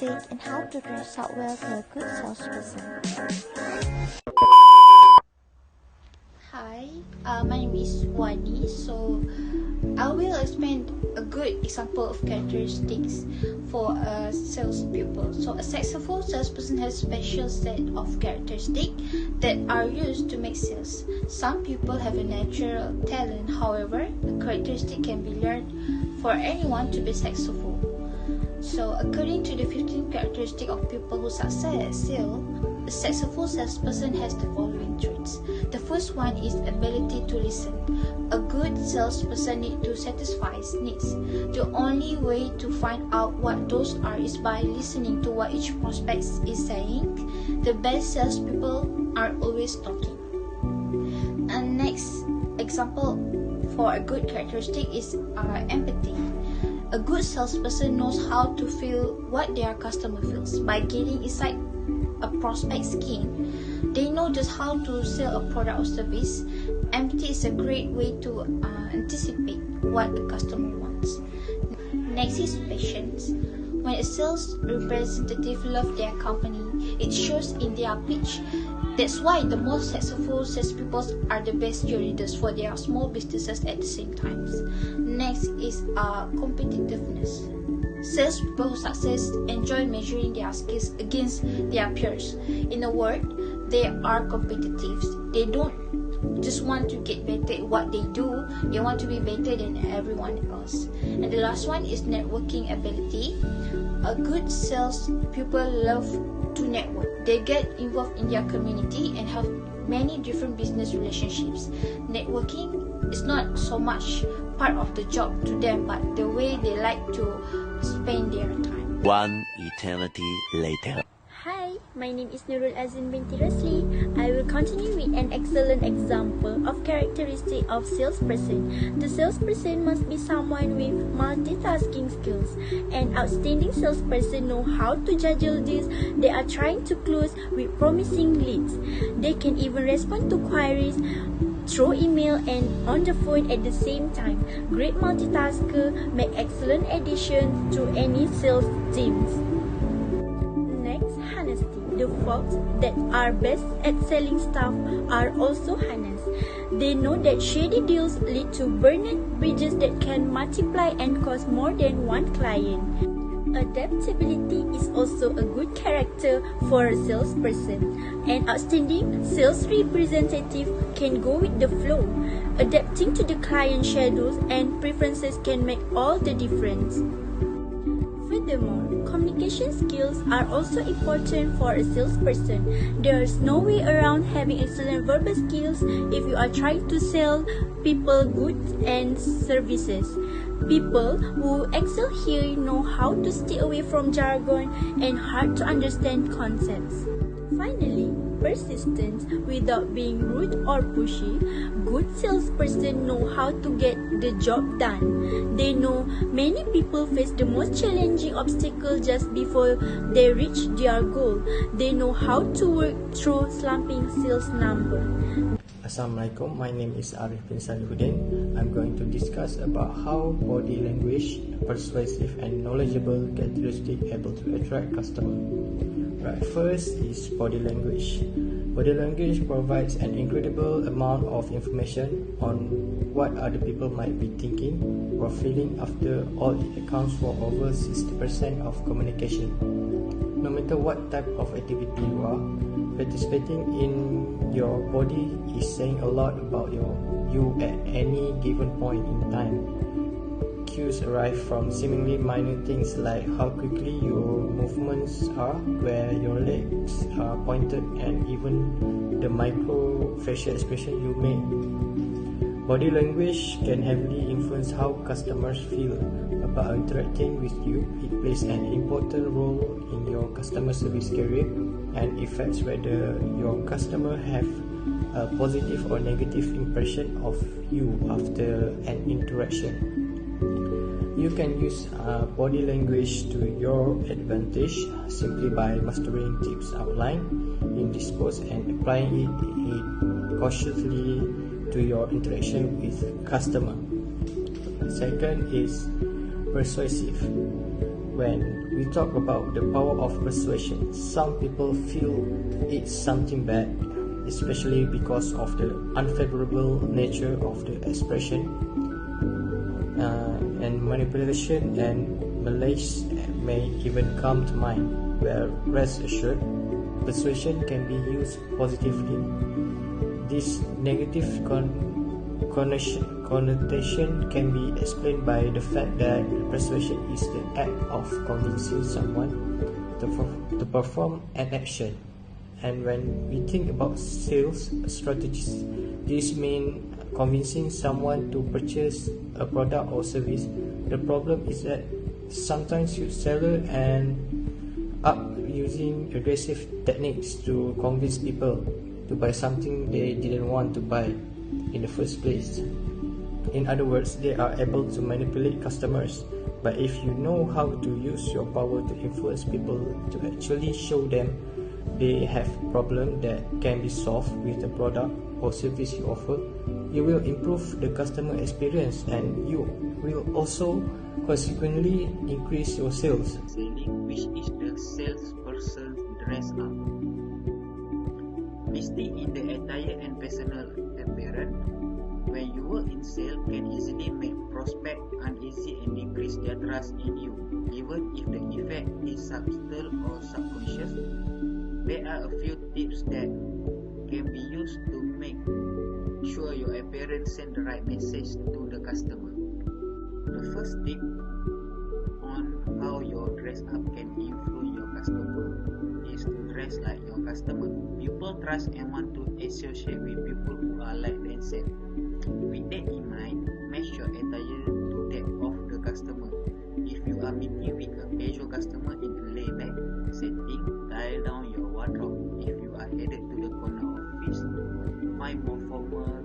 characteristic and how to dress up well for a good salesperson. Hi, my name is Wani. So I will explain a good example of characteristics for a salespeople. So a successful salesperson has a special set of characteristics that are used to make sales. Some people have a natural talent, however, a characteristic can be learned for anyone to be successful. So according to the 15 characteristics of people who succeed at sales, a successful salesperson has the following traits. The first one is ability to listen. A good salesperson needs to satisfy needs. The only way to find out what those are is by listening to what each prospect is saying. The best salespeople are always talking. And next example for a good characteristic is empathy. A good salesperson knows how to feel what their customer feels. By getting inside a prospect's skin, they know just how to sell a product or service. Empathy is a great way to anticipate what the customer wants. Next is patience. When a sales representative loves their company, it shows in their pitch. That's why the most successful salespeople are the best cheerleaders for their small businesses at the same time. Next is competitiveness. Salespeople who success enjoy measuring their skills against their peers. In a word, they are competitive. They don't just want to get better at what they do, they want to be better than everyone else. And the last one is networking ability. A good salespeople love to network. They get involved in their community and have many different business relationships. Networking is not so much part of the job to them, but the way they like to spend their time. One eternity later. Hi, my name is Nurul Azin binti Rasli. I will continue with an excellent example of characteristic of salesperson. The salesperson must be someone with multitasking skills. An outstanding salesperson know how to juggle this. They are trying to close with promising leads. They can even respond to queries through email and on the phone at the same time. Great multitasker make excellent addition to any sales teams. Next, honesty. The folks that are best at selling stuff are also honest. They know that shady deals lead to burned bridges that can multiply and cost more than one client. Adaptability is also a good character for a salesperson. An outstanding sales representative can go with the flow. Adapting to the client schedules and preferences can make all the difference. Furthermore, communication skills are also important for a salesperson. There is no way around having excellent verbal skills if you are trying to sell people goods and services. People who excel here know how to stay away from jargon and hard to understand concepts. Finally, persistence without being rude or pushy. Good salesperson know how to get the job done. They know many people face the most challenging obstacle just before they reach their goal. They know how to work through slumping sales number. Assalamualaikum, my name is Arif bin Salihuddin. I'm going to discuss about how body language, persuasive and knowledgeable characteristic able to attract customers. Right, first is body language. Body language provides an incredible amount of information on what other people might be thinking or feeling. After all, it accounts for over 60% of communication. No matter what type of activity you are participating in, your body is saying a lot about you at any given point in time. Cues arrive from seemingly minor things like how quickly your movements are, where your legs are pointed, and even the micro facial expression you make. Body language can heavily influence how customers feel about interacting with you. It plays an important role in your customer service career and affects whether your customer have a positive or negative impression of you after an interaction. You can use body language to your advantage simply by mastering tips outlined in this post and applying it cautiously to your interaction with customer. Second is persuasive. When we talk about the power of persuasion, some people feel it's something bad, especially because of the unfavorable nature of the expression, and manipulation and malice may even come to mind, where rest assured, persuasion can be used positively. This negative connotation can be explained by the fact that persuasion is the act of convincing someone to perform an action. And when we think about sales strategies, this means convincing someone to purchase a product or service. The problem is that sometimes sellers end up using aggressive techniques to convince people to buy something they didn't want to buy in the first place. In other words, they are able to manipulate customers. But if you know how to use your power to influence people to actually show them they have problems that can be solved with the product or service you offer, you will improve the customer experience and you will also consequently increase your sales. Selling, which is the salesperson dress up. Mistake in the attire and personal appearance. When you work in sales, can easily make prospect uneasy and decrease their trust in you, even if the effect is subtle or subconscious. There are a few tips that can be used to make sure your appearance sends the right message to the customer. The first tip on how your dress up can influence your customer is to dress like your customer. People trust and want to associate with people who are like themselves. With that in mind, match your attire to that of the customer. If you are meeting with a casual customer in a laid-back setting, dial down your wardrobe. If you are headed to the corner office, find more formal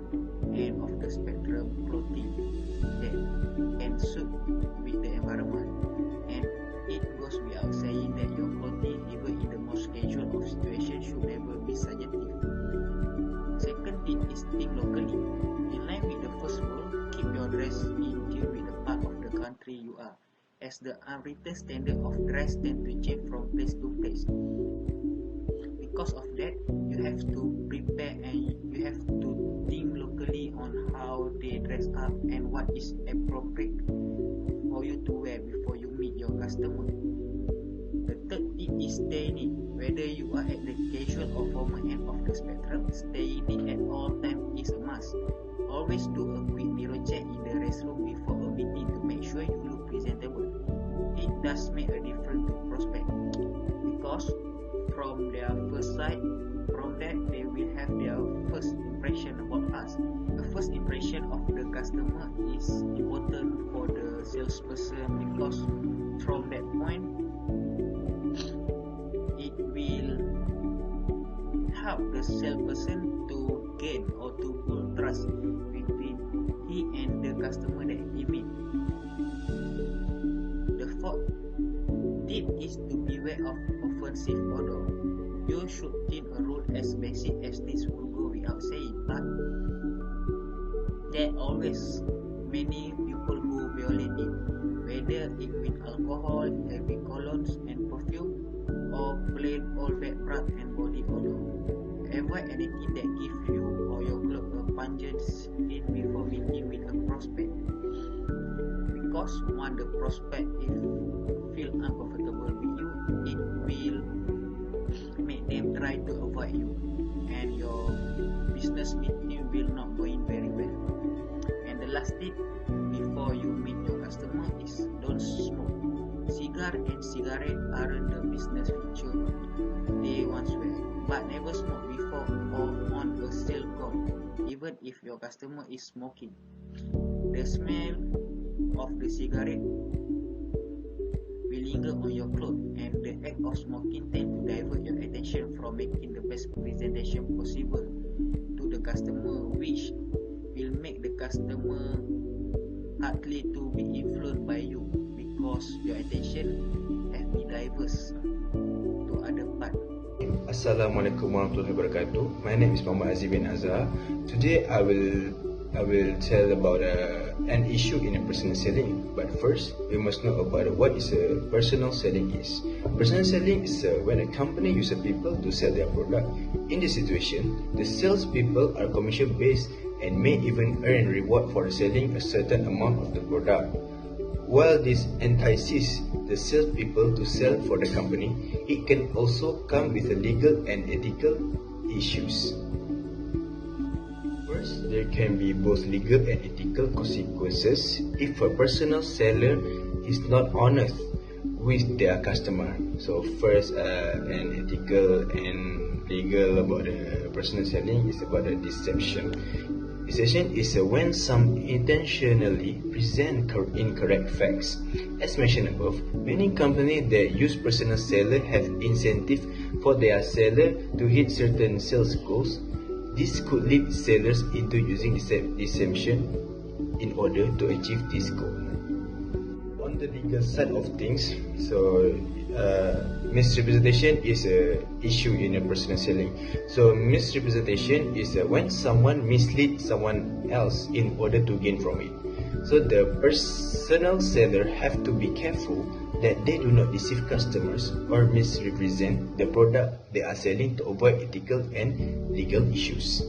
end of the spectrum clothing that can suit with the environment. And it goes without saying that your clothing, even in the most casual of situations, should never be suggestive. Second tip is think locally. In line with the first rule, keep your dress in tune with the part of the country you are, as the unwritten standard of dress tend to change from place to place. Because of that, you have to prepare and you have to think locally on how they dress up and what is appropriate for you to wear before you meet your customer. The third tip is stay neat. Whether you are at the casual or formal end of the spectrum, staying neat at all times is a must. Always do a quick mirror check in the restroom before a meeting to make sure you look presentable. It does make a difference to prospect, because from their first sight, from that they will have their first impression about us. The first impression of the customer is important for the salesperson, because from that point it will help the salesperson to gain or to build trust between he and the customer that he meet. The fourth tip is to beware of offensive odor. You should think a rule as basic as this will go without saying, but there are always many people who violate it, whether it with alcohol, heavy colognes and perfume, or plain old bad breath and body odor. Avoid anything that gives you or your clothes a pungent scent before meeting with a prospect, because once the prospect feel uncomfortable with you, it will make them try to avoid you, and your business meeting will not go in very well. And the last tip before you meet your customer is don't smoke. Cigar and cigarette aren't the business feature they once were, but never smoke before or on a sale call, even if your customer is smoking. The smell of the cigarette will linger on your clothes, and the act of smoking tends to divert your attention from making the best presentation possible to the customer, which will make the customer hardly to be influenced by you, because your attention has been diverse to other part. Assalamualaikum warahmatullahi wabarakatuh. My name is Muhammad Aziz bin Azhar. Today I will I will tell about an issue in a personal selling. But first, we must know about what is a personal selling is. Personal selling is when a company uses people to sell their product. In this situation, the salespeople are commission based and may even earn reward for selling a certain amount of the product. While this entices the salespeople to sell for the company, it can also come with legal and ethical issues. First, there can be both legal and ethical consequences if a personal seller is not honest with their customer. So first, an ethical and legal about the personal selling is about the deception. Deception is when some intentionally present incorrect facts. As mentioned above, many companies that use personal seller have incentive for their seller to hit certain sales goals. This could lead sellers into using deception in order to achieve this goal. On the legal side of things, misrepresentation is an issue in a personal selling. So misrepresentation is when someone misleads someone else in order to gain from it. So the personal seller have to be careful that they do not deceive customers or misrepresent the product they are selling to avoid ethical and legal issues.